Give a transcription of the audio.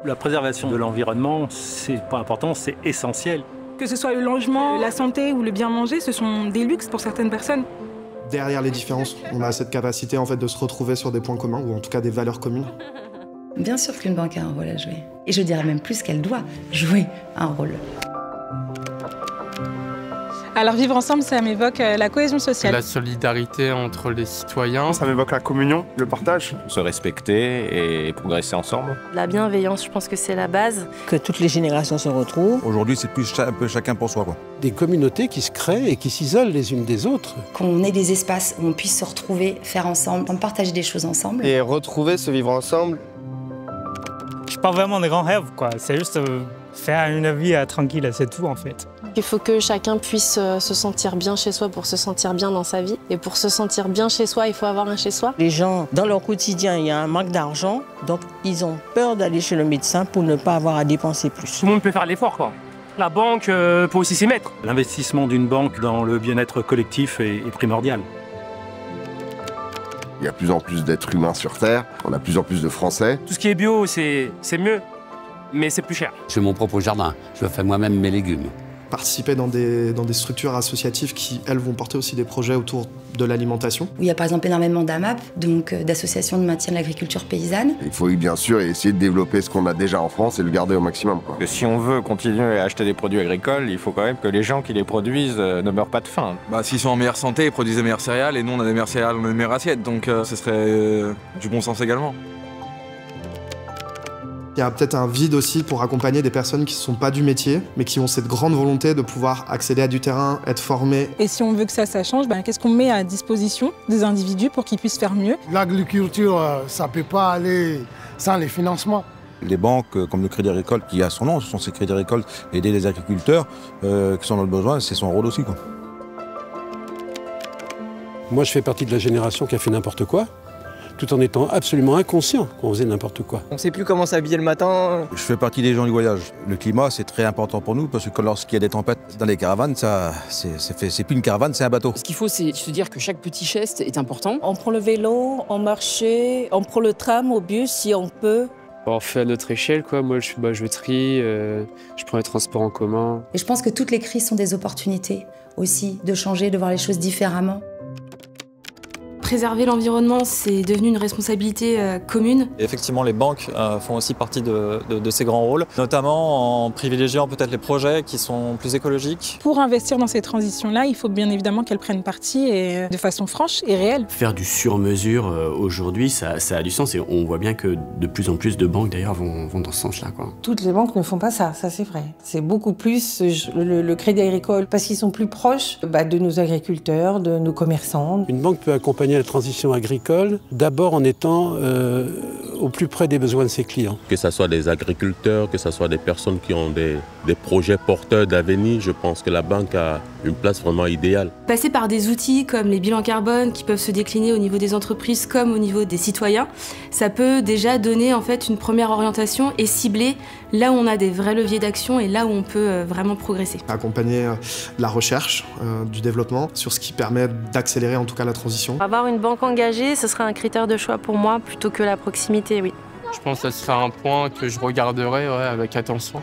La préservation de l'environnement, c'est pas important, c'est essentiel. Que ce soit le logement, la santé ou le bien manger, ce sont des luxes pour certaines personnes. Derrière les différences, on a cette capacité en fait de se retrouver sur des points communs, ou en tout cas des valeurs communes. Bien sûr qu'une banque a un rôle à jouer. Et je dirais même plus qu'elle doit jouer un rôle. Alors vivre ensemble, ça m'évoque la cohésion sociale. La solidarité entre les citoyens. Ça m'évoque la communion, le partage. Se respecter et progresser ensemble. La bienveillance, je pense que c'est la base. Que toutes les générations se retrouvent. Aujourd'hui, c'est plus un peu chacun pour soi, quoi. Des communautés qui se créent et qui s'isolent les unes des autres. Qu'on ait des espaces où on puisse se retrouver, faire ensemble, partager des choses ensemble. Et retrouver ce vivre ensemble. Je pas vraiment de grands rêves, quoi. C'est juste faire une vie tranquille, c'est tout en fait. Il faut que chacun puisse se sentir bien chez soi pour se sentir bien dans sa vie. Et pour se sentir bien chez soi, il faut avoir un chez soi. Les gens, dans leur quotidien, il y a un manque d'argent, donc ils ont peur d'aller chez le médecin pour ne pas avoir à dépenser plus. Tout le monde peut faire l'effort, quoi. La banque peut aussi s'y mettre. L'investissement d'une banque dans le bien-être collectif est primordial. Il y a de plus en plus d'êtres humains sur Terre, on a de plus en plus de Français. Tout ce qui est bio, c'est mieux, mais c'est plus cher. Je fais mon propre jardin, je fais moi-même mes légumes. Participer dans des structures associatives qui, elles, vont porter aussi des projets autour de l'alimentation. Où il y a par exemple énormément d'AMAP, donc d'associations de maintien de l'agriculture paysanne. Il faut bien sûr essayer de développer ce qu'on a déjà en France et le garder au maximum, quoi. Que si on veut continuer à acheter des produits agricoles, il faut quand même que les gens qui les produisent ne meurent pas de faim. S'ils sont en meilleure santé, ils produisent des meilleures céréales et nous on a des meilleures céréales dans les meilleures assiettes, donc ce serait du bon sens également. Il y a peut-être un vide aussi pour accompagner des personnes qui ne sont pas du métier, mais qui ont cette grande volonté de pouvoir accéder à du terrain, être formées. Et si on veut que ça change, qu'est-ce qu'on met à disposition des individus pour qu'ils puissent faire mieux? L'agriculture, ça ne peut pas aller sans les financements. Les banques, comme le Crédit Agricole, qui a son nom, ce sont ces crédits agricoles, aider les agriculteurs qui sont dans le besoin, c'est son rôle aussi, quoi. Moi, je fais partie de la génération qui a fait n'importe quoi, tout en étant absolument inconscient qu'on faisait n'importe quoi. On ne sait plus comment s'habiller le matin. Je fais partie des gens du voyage. Le climat, c'est très important pour nous, parce que lorsqu'il y a des tempêtes dans les caravanes, c'est plus une caravane, c'est un bateau. Ce qu'il faut, c'est se dire que chaque petit geste est important. On prend le vélo, on marche, on prend le tram, au bus, si on peut. On fait à notre échelle, quoi. Moi, je trie, je prends les transports en commun. Et je pense que toutes les crises sont des opportunités aussi, de changer, de voir les choses différemment. Préserver l'environnement, c'est devenu une responsabilité commune. Et effectivement, les banques font aussi partie de ces grands rôles, notamment en privilégiant peut-être les projets qui sont plus écologiques. Pour investir dans ces transitions-là, il faut bien évidemment qu'elles prennent parti et de façon franche et réelle. Faire du sur-mesure aujourd'hui, ça a du sens et on voit bien que de plus en plus de banques d'ailleurs vont dans ce sens-là, quoi. Toutes les banques ne font pas ça c'est vrai. C'est beaucoup plus le Crédit Agricole, parce qu'ils sont plus proches de nos agriculteurs, de nos commerçants. Une banque peut accompagner la transition agricole, d'abord en étant au plus près des besoins de ses clients. Que ce soit des agriculteurs, que ce soit des personnes qui ont des projets porteurs d'avenir, je pense que la banque a une place vraiment idéale. Passer par des outils comme les bilans carbone qui peuvent se décliner au niveau des entreprises comme au niveau des citoyens, ça peut déjà donner en fait une première orientation et cibler là où on a des vrais leviers d'action et là où on peut vraiment progresser. Accompagner la recherche, du développement, sur ce qui permet d'accélérer en tout cas la transition. Avoir une banque engagée, ce serait un critère de choix pour moi plutôt que la proximité, oui. Je pense que ce serait un point que je regarderais avec attention.